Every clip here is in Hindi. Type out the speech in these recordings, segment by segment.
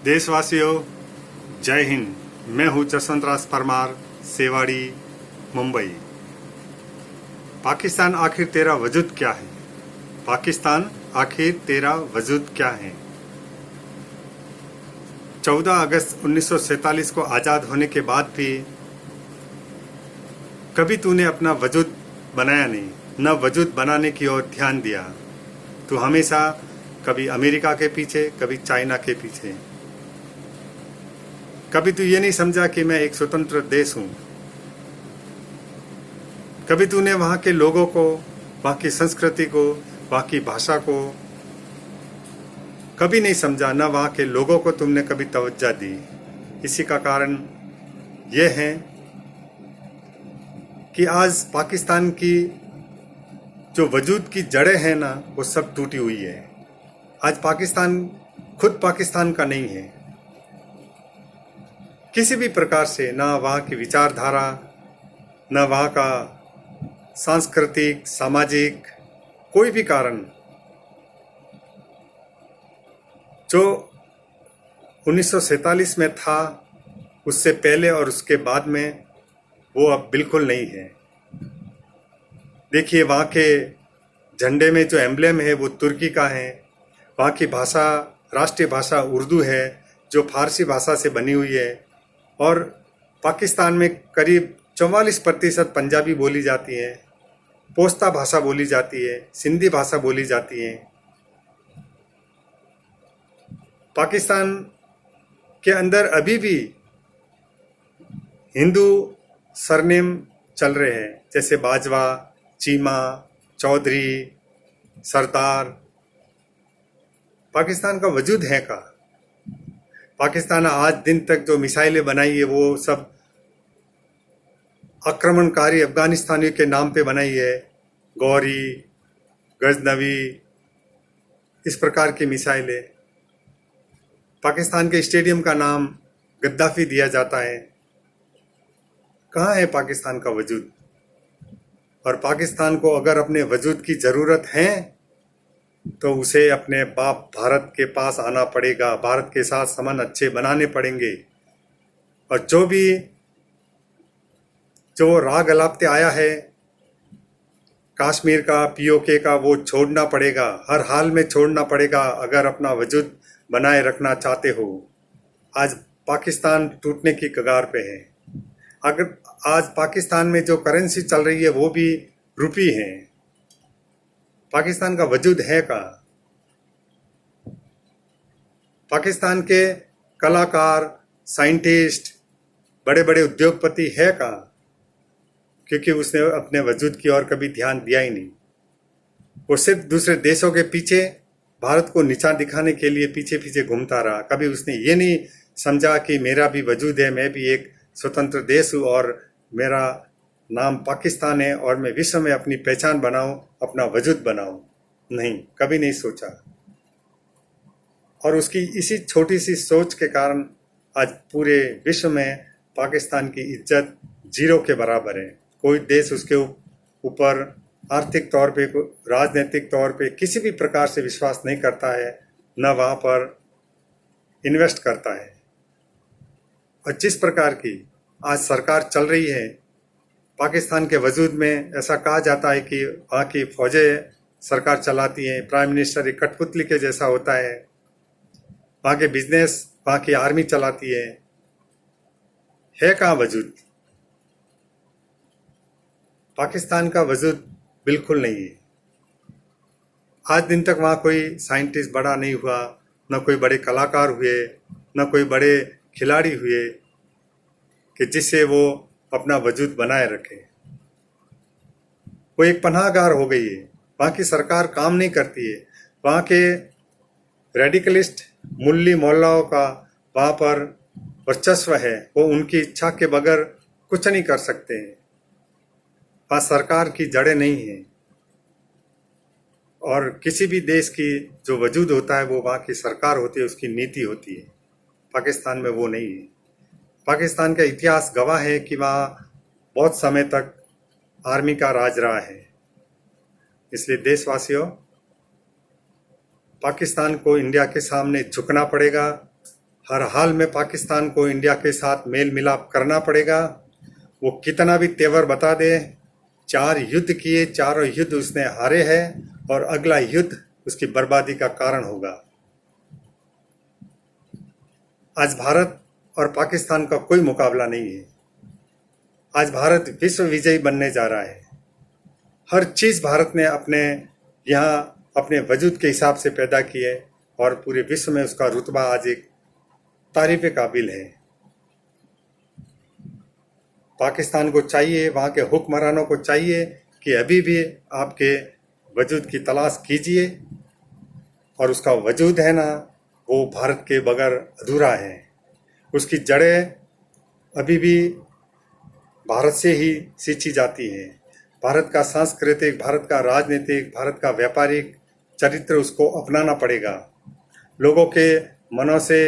देशवासियों, जय हिंद। मैं हूं जसवंत राज परमार, सेवाड़ी, मुंबई। पाकिस्तान आखिर तेरा वजूद क्या है? पाकिस्तान आखिर तेरा वजूद क्या है? 14 अगस्त 1947 को आज़ाद होने के बाद भी कभी तूने अपना वजूद बनाया नहीं, न वजूद बनाने की ओर ध्यान दिया। तू हमेशा कभी अमेरिका के पीछे, कभी चाइना के पीछे। कभी तू ये नहीं समझा कि मैं एक स्वतंत्र देश हूँ। कभी तूने वहाँ के लोगों को, वहाँ की संस्कृति को, वहाँ की भाषा को कभी नहीं समझा, न वहाँ के लोगों को तुमने कभी तवज्जो दी। इसी का कारण यह है कि आज पाकिस्तान की जो वजूद की जड़ें हैं ना, वो सब टूटी हुई है। आज पाकिस्तान खुद पाकिस्तान का नहीं है किसी भी प्रकार से। ना वहाँ की विचारधारा, ना वहाँ का सांस्कृतिक, सामाजिक कोई भी कारण जो 1947 में था, उससे पहले और उसके बाद में, वो अब बिल्कुल नहीं है। देखिए, वहाँ के झंडे में जो एम्ब्लेम है वो तुर्की का है। वहाँ की भाषा, राष्ट्रीय भाषा उर्दू है, जो फारसी भाषा से बनी हुई है। और पाकिस्तान में करीब 44% पंजाबी बोली जाती है, पोस्ता भाषा बोली जाती है, सिंधी भाषा बोली जाती है। पाकिस्तान के अंदर अभी भी हिंदू सरनेम चल रहे हैं, जैसे बाजवा, चीमा, चौधरी, सरदार। पाकिस्तान का वजूद है का? पाकिस्तान आज दिन तक जो मिसाइलें बनाई है वो सब आक्रमणकारी अफगानिस्तानियों के नाम पे बनाई है। गौरी, गजनवी, इस प्रकार की मिसाइलें। पाकिस्तान के स्टेडियम का नाम गद्दाफी दिया जाता है। कहाँ है पाकिस्तान का वजूद? और पाकिस्तान को अगर अपने वजूद की ज़रूरत है तो उसे अपने बाप भारत के पास आना पड़ेगा। भारत के साथ संबंध अच्छे बनाने पड़ेंगे। और जो राग अलापते आया है कश्मीर का, पीओके का, वो छोड़ना पड़ेगा। हर हाल में छोड़ना पड़ेगा अगर अपना वजूद बनाए रखना चाहते हो। आज पाकिस्तान टूटने की कगार पे है। अगर आज पाकिस्तान में जो करेंसी चल रही है वो भी रुपी है। पाकिस्तान का वजूद है का? पाकिस्तान के कलाकार, साइंटिस्ट, बड़े बड़े उद्योगपति है का? क्योंकि उसने अपने वजूद की ओर कभी ध्यान दिया ही नहीं। वो सिर्फ दूसरे देशों के पीछे, भारत को नीचा दिखाने के लिए पीछे पीछे घूमता रहा। कभी उसने ये नहीं समझा कि मेरा भी वजूद है, मैं भी एक स्वतंत्र देश हूँ और मेरा नाम पाकिस्तान है और मैं विश्व में अपनी पहचान बनाऊं, अपना वजूद बनाऊं। नहीं, कभी नहीं सोचा। और उसकी इसी छोटी सी सोच के कारण आज पूरे विश्व में पाकिस्तान की इज्जत जीरो के बराबर है। कोई देश उसके ऊपर आर्थिक तौर पे, राजनीतिक तौर पे किसी भी प्रकार से विश्वास नहीं करता है, न वहाँ पर इन्वेस्ट करता है। और जिस प्रकार की आज सरकार चल रही है पाकिस्तान के वजूद में, ऐसा कहा जाता है कि वहाँ की फौजें सरकार चलाती हैं, प्राइम मिनिस्टर एक कठपुतली के जैसा होता है। वहाँ के बिजनेस, वहाँ की आर्मी चलाती है कहाँ वजूद? पाकिस्तान का वजूद बिल्कुल नहीं है। आज दिन तक वहाँ कोई साइंटिस्ट बड़ा नहीं हुआ, न कोई बड़े कलाकार हुए, न कोई बड़े खिलाड़ी हुए कि जिससे वो अपना वजूद बनाए रखे। वो एक पनाहगार हो गई है। वहाँ की सरकार काम नहीं करती है। वहाँ के रेडिकलिस्ट मुल्ली मोल्लाओं का वहाँ पर वर्चस्व है। वो उनकी इच्छा के बगैर कुछ नहीं कर सकते हैं। वहाँ सरकार की जड़ें नहीं हैं। और किसी भी देश की जो वजूद होता है वो वहाँ की सरकार होती है, उसकी नीति होती है। पाकिस्तान में वो नहीं है। पाकिस्तान का इतिहास गवाह है कि वहाँ बहुत समय तक आर्मी का राज रहा है। इसलिए देशवासियों, पाकिस्तान को इंडिया के सामने झुकना पड़ेगा। हर हाल में पाकिस्तान को इंडिया के साथ मेल मिलाप करना पड़ेगा। वो कितना भी तेवर बता दे, 4 युद्ध किए, चारों युद्ध उसने हारे हैं और अगला युद्ध उसकी बर्बादी का कारण होगा। आज भारत और पाकिस्तान का कोई मुकाबला नहीं है। आज भारत विश्व विजयी बनने जा रहा है। हर चीज भारत ने यहाँ अपने वजूद के हिसाब से पैदा की है और पूरे विश्व में उसका रुतबा आज एक तारीफ काबिल है। पाकिस्तान को चाहिए, वहाँ के हुक्मरानों को चाहिए कि अभी भी आपके वजूद की तलाश कीजिए, और उसका वजूद है ना, वो भारत के बगैर अधूरा है। उसकी जड़ें अभी भी भारत से ही सींची जाती है। भारत का सांस्कृतिक, भारत का राजनीतिक, भारत का व्यापारिक चरित्र उसको अपनाना पड़ेगा। लोगों के मनों से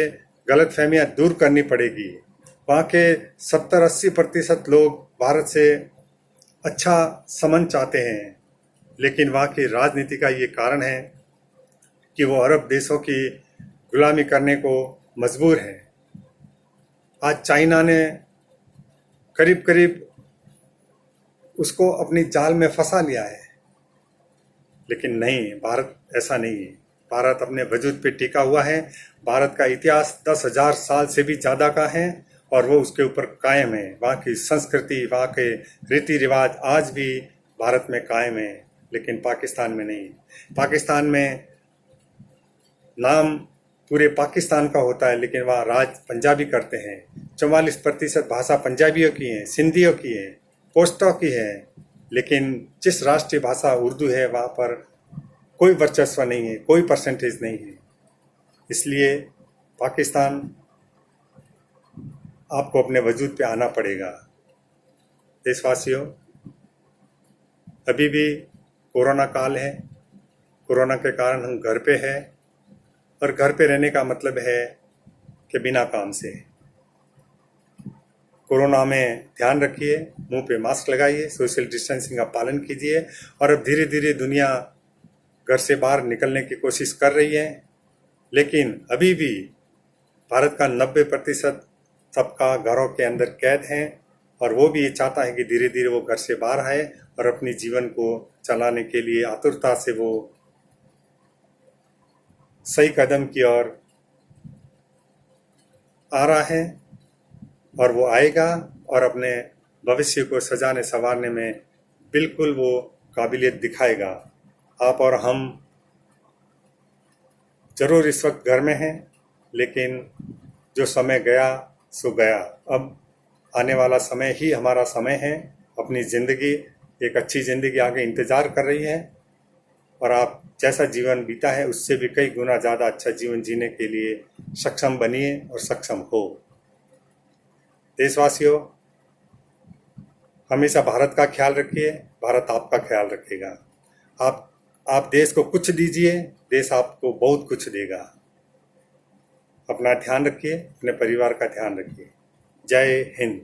गलतफहमियां दूर करनी पड़ेगी। वहाँ के 70-80% लोग भारत से अच्छा संबंध चाहते हैं, लेकिन वहाँ की राजनीति का ये कारण है कि वो अरब देशों की गुलामी करने को मजबूर है। आज चाइना ने करीब करीब उसको अपनी जाल में फंसा लिया है, लेकिन नहीं, भारत ऐसा नहीं है। भारत अपने वजूद पे टिका हुआ है। भारत का इतिहास 10,000 साल से भी ज़्यादा का है और वो उसके ऊपर कायम है। वहाँ की संस्कृति, वहाँ के रीति रिवाज आज भी भारत में कायम है, लेकिन पाकिस्तान में नहीं। पाकिस्तान में नाम पूरे पाकिस्तान का होता है, लेकिन वहाँ राज पंजाबी करते हैं। 44% भाषा पंजाबियों की है, सिंधियों की है, पोस्टों की है, लेकिन जिस राष्ट्रीय भाषा उर्दू है वहाँ पर कोई वर्चस्व नहीं है, कोई परसेंटेज नहीं है। इसलिए पाकिस्तान आपको अपने वजूद पे आना पड़ेगा। देशवासियों, अभी भी कोरोना काल है। कोरोना के कारण हम घर पे हैं, और घर पे रहने का मतलब है कि बिना काम से। कोरोना में ध्यान रखिए, मुंह पे मास्क लगाइए, सोशल डिस्टेंसिंग का पालन कीजिए। और अब धीरे धीरे दुनिया घर से बाहर निकलने की कोशिश कर रही है, लेकिन अभी भी भारत का 90% सबका घरों के अंदर कैद हैं, और वो भी ये चाहता है कि धीरे धीरे वो घर से बाहर आए और अपने जीवन को चलाने के लिए आतुरता से वो सही कदम की ओर आ रहा है, और वो आएगा और अपने भविष्य को सजाने संवारने में बिल्कुल वो काबिलियत दिखाएगा। आप और हम जरूर इस वक्त घर में हैं, लेकिन जो समय गया सो गया। अब आने वाला समय ही हमारा समय है। अपनी ज़िंदगी, एक अच्छी ज़िंदगी आगे इंतज़ार कर रही है, और आप जैसा जीवन बीता है उससे भी कई गुना ज़्यादा अच्छा जीवन जीने के लिए सक्षम बनिए और सक्षम हो। देशवासियों, हमेशा भारत का ख्याल रखिए, भारत आपका ख्याल रखेगा। आप देश को कुछ दीजिए, देश आपको बहुत कुछ देगा। अपना ध्यान रखिए, अपने परिवार का ध्यान रखिए। जय हिंद।